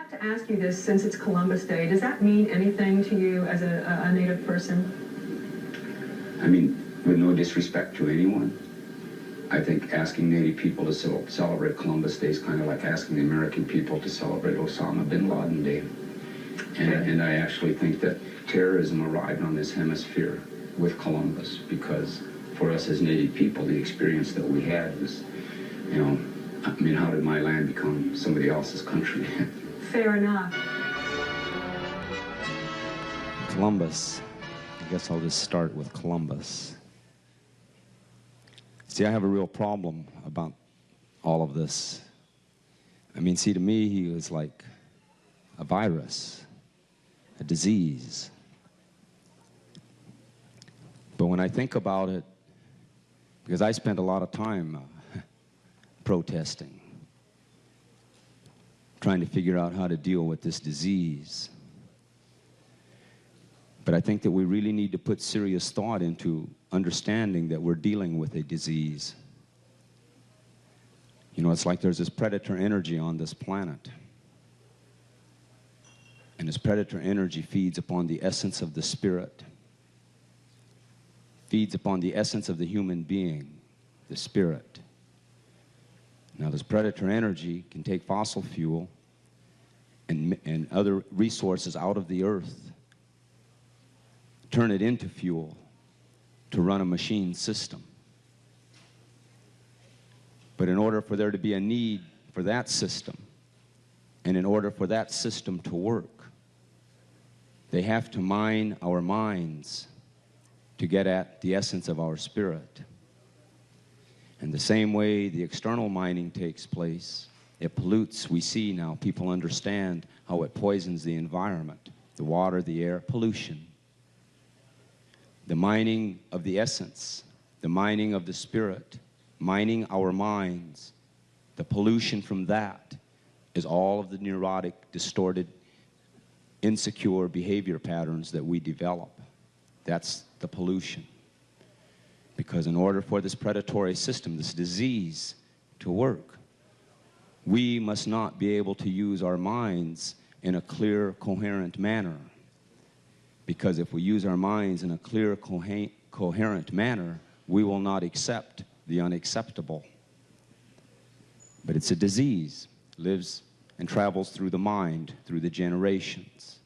have to ask you this, since it's Columbus Day, does that mean anything to you as a Native person? I mean, with no disrespect to anyone, I think asking Native people to celebrate Columbus Day is kind of like asking the American people to celebrate Osama bin Laden Day. And I actually think that terrorism arrived on this hemisphere with Columbus, because for us as Native people, the experience that we had was, you know, I mean, how did my land become somebody else's country? Fair enough. Columbus. I guess I'll just start with Columbus. See, I have a real problem about all of this. I mean, see, to me, he was like a virus, a disease. But when I think about it, because I spent a lot of time protesting, trying to figure out how to deal with this disease. But I think that we really need to put serious thought into understanding that we're dealing with a disease. You know, it's like there's this predator energy on this planet. And this predator energy feeds upon the essence of the spirit, feeds upon the essence of the human being, the spirit. Now, this predator energy can take fossil fuel and other resources out of the earth, turn it into fuel to run a machine system. But in order for there to be a need for that system, and in order for that system to work, they have to mine our minds to get at the essence of our spirit. And the same way the external mining takes place, it pollutes. We see now, people understand how it poisons the environment, the water, the air, pollution. The mining of the essence, the mining of the spirit, mining our minds, the pollution from that is all of the neurotic, distorted, insecure behavior patterns that we develop. That's the pollution. Because in order for this predatory system, this disease, to work, we must not be able to use our minds in a clear, coherent manner. Because if we use our minds in a clear, coherent manner, we will not accept the unacceptable. But it's a disease, lives and travels through the mind, through the generations.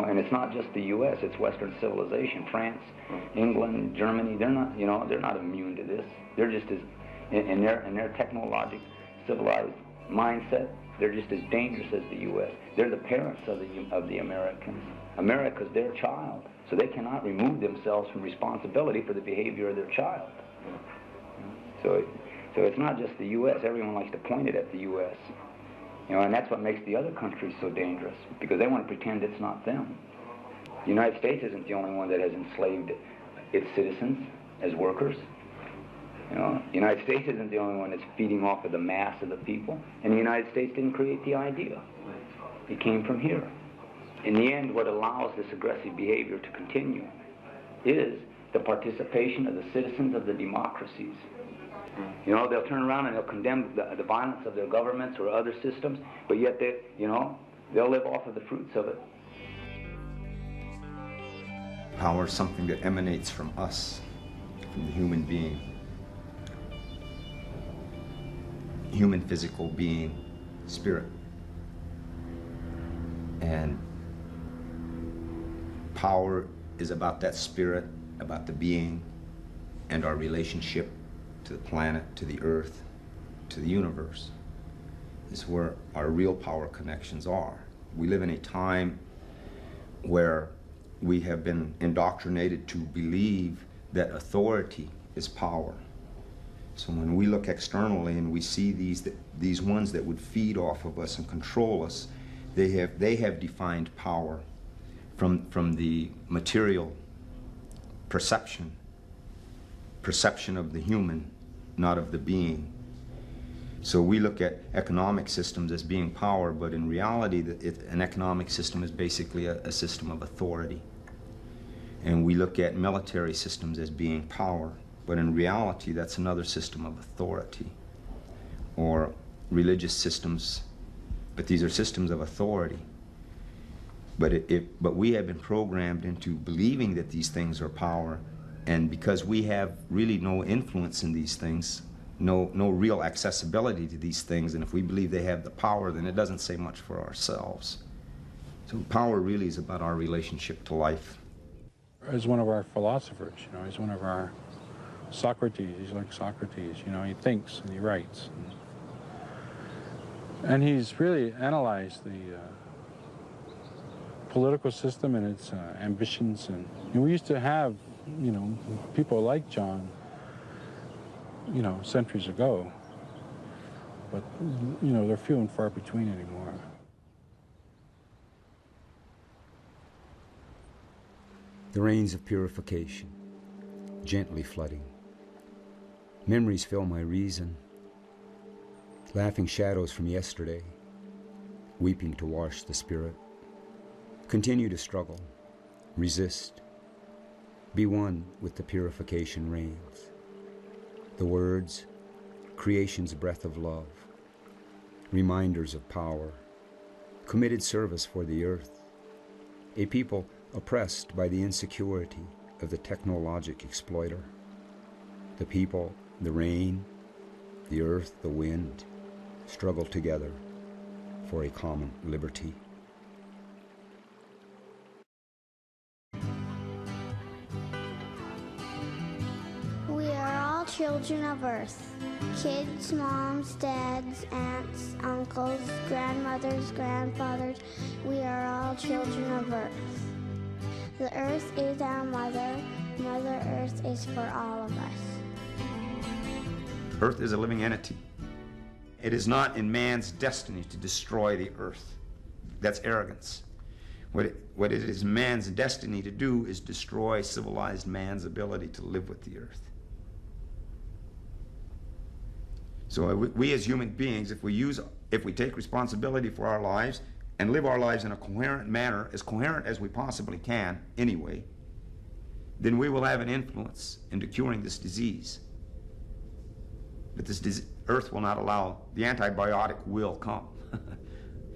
And it's not just the U.S., it's Western civilization. France, England, Germany, they're not immune to this. They're just as, in their technologic, civilized mindset, they're just as dangerous as the U.S. They're the parents of the Americans. America's their child, so they cannot remove themselves from responsibility for the behavior of their child. So it's not just the U.S. Everyone likes to point it at the U.S. And that's what makes the other countries so dangerous, because they want to pretend it's not them. The United States isn't the only one that has enslaved its citizens as workers. The United States isn't the only one that's feeding off of the mass of the people. And the United States didn't create the idea. It came from here. In the end, what allows this aggressive behavior to continue is the participation of the citizens of the democracies. They'll turn around and they'll condemn the violence of their governments or other systems, but yet they'll live off of the fruits of it. Power is something that emanates from us, from the human being. Human physical being, spirit. And power is about that spirit, about the being, and our relationship to the planet, to the earth, to the universe. This is where our real power connections are. We live in a time where we have been indoctrinated to believe that authority is power. So when we look externally and we see these ones that would feed off of us and control us, they have defined power from the material perception of the human, not of the being. So we look at economic systems as being power, but in reality, an economic system is basically a system of authority. And we look at military systems as being power, but in reality, that's another system of authority. Or religious systems, but these are systems of authority. But we have been programmed into believing that these things are power, and because we have really no influence in these things, no real accessibility to these things, and if we believe they have the power, then it doesn't say much for ourselves. So power really is about our relationship to life. As one of our philosophers, he's one of our Socrates. He's like Socrates, he thinks and he writes. And he's really analyzed the political system and its ambitions. And we used to have, people like John, centuries ago. But, they're few and far between anymore. The rains of purification, gently flooding. Memories fill my reason. Laughing shadows from yesterday, weeping to wash the spirit. Continue to struggle, resist. Be one with the purification rains. The words, creation's breath of love. Reminders of power. Committed service for the earth. A people oppressed by the insecurity of the technologic exploiter. The people, the rain, the earth, the wind, struggle together for a common liberty. We are all children of Earth. Kids, moms, dads, aunts, uncles, grandmothers, grandfathers. We are all children of Earth. The Earth is our mother. Mother Earth is for all of us. Earth is a living entity. It is not in man's destiny to destroy the earth. That's arrogance. What it is man's destiny to do is destroy civilized man's ability to live with the earth. So we as human beings, if we take responsibility for our lives and live our lives in a coherent manner, as coherent as we possibly can anyway, then we will have an influence into curing this disease. But this earth will not allow, the antibiotic will come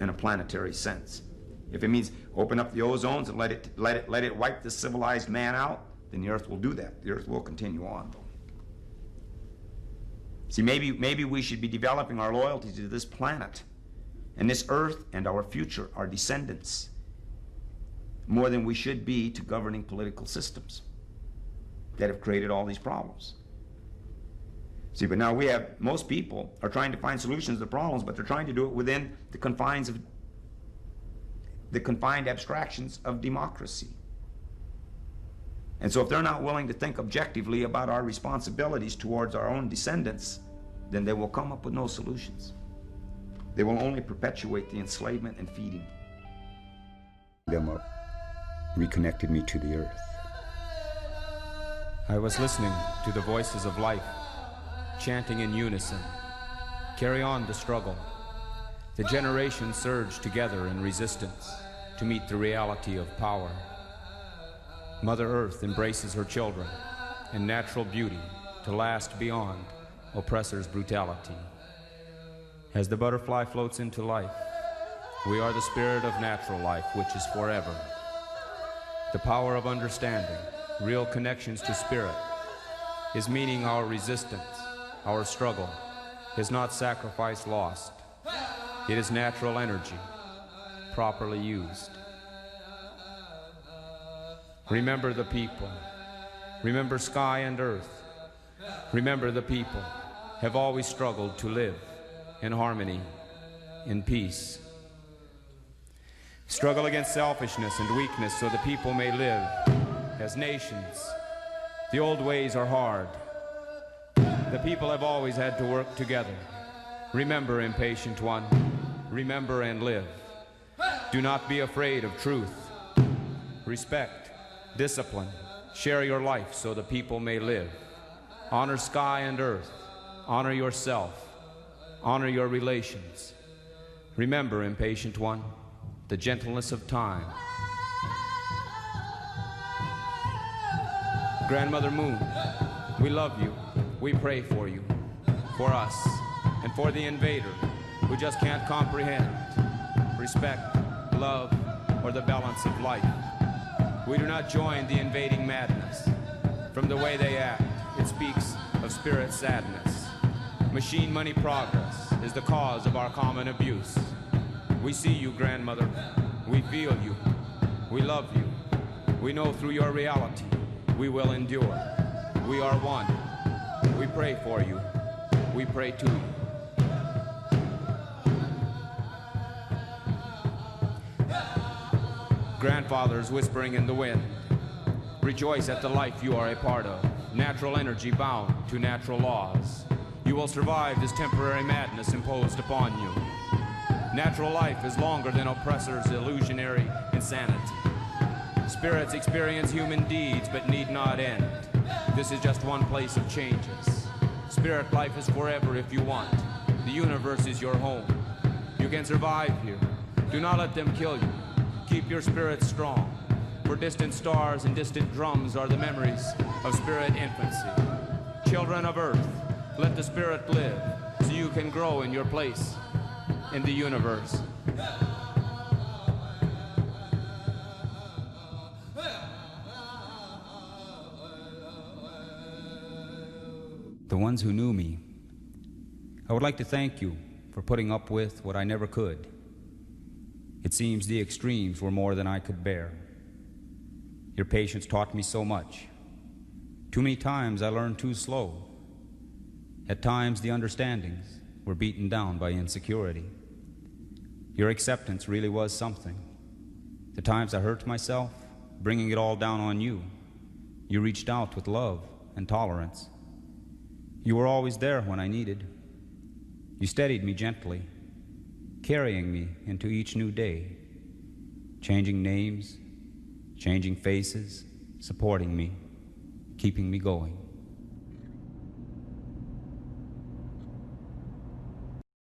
in a planetary sense. If it means open up the ozones and let it wipe the civilized man out, then the earth will do that. The earth will continue on. See, maybe we should be developing our loyalty to this planet and this earth and our future, our descendants, more than we should be to governing political systems that have created all these problems. See, but now most people are trying to find solutions to the problems, but they're trying to do it within the confines of the confined abstractions of democracy. And so if they're not willing to think objectively about our responsibilities towards our own descendants, then they will come up with no solutions. They will only perpetuate the enslavement and feeding. Them up, reconnected me to the earth. I was listening to the voices of life, chanting in unison. Carry on the struggle. The generations surge together in resistance to meet the reality of power. Mother Earth embraces her children in natural beauty to last beyond oppressors' brutality. As the butterfly floats into life, we are the spirit of natural life, which is forever. The power of understanding, real connections to spirit, is meaning our resistance, our struggle, is not sacrifice lost. It is natural energy, properly used. Remember the people. Remember sky and earth. Remember the people have always struggled to live in harmony, in peace. Struggle against selfishness and weakness so the people may live as nations. The old ways are hard. The people have always had to work together. Remember, impatient one, remember and live. Do not be afraid of truth. Respect, discipline, share your life so the people may live. Honor sky and earth. Honor yourself. Honor your relations. Remember, impatient one, the gentleness of time. Grandmother Moon, we love you. We pray for you, for us, and for the invader who just can't comprehend respect, love, or the balance of life. We do not join the invading madness. From the way they act, it speaks of spirit sadness. Machine money progress is the cause of our common abuse. We see you, grandmother. We feel you. We love you. We know through your reality we will endure. We are one. We pray for you. We pray to you. Grandfathers whispering in the wind, rejoice at the life you are a part of, natural energy bound to natural laws. You will survive this temporary madness imposed upon you. Natural life is longer than oppressors' illusionary insanity. Spirits experience human deeds but need not end. This is just one place of changes. Spirit life is forever if you want. The universe is your home. You can survive here. Do not let them kill you. Keep your spirits strong. For distant stars and distant drums are the memories of spirit infancy. Children of Earth, let the spirit live so you can grow in your place in the universe. The ones who knew me, I would like to thank you for putting up with what I never could. It seems the extremes were more than I could bear. Your patience taught me so much. Too many times I learned too slow. At times the understandings were beaten down by insecurity. Your acceptance really was something. The times I hurt myself, bringing it all down on you, you reached out with love and tolerance. You were always there when I needed. You steadied me gently, carrying me into each new day, changing names, changing faces, supporting me, keeping me going.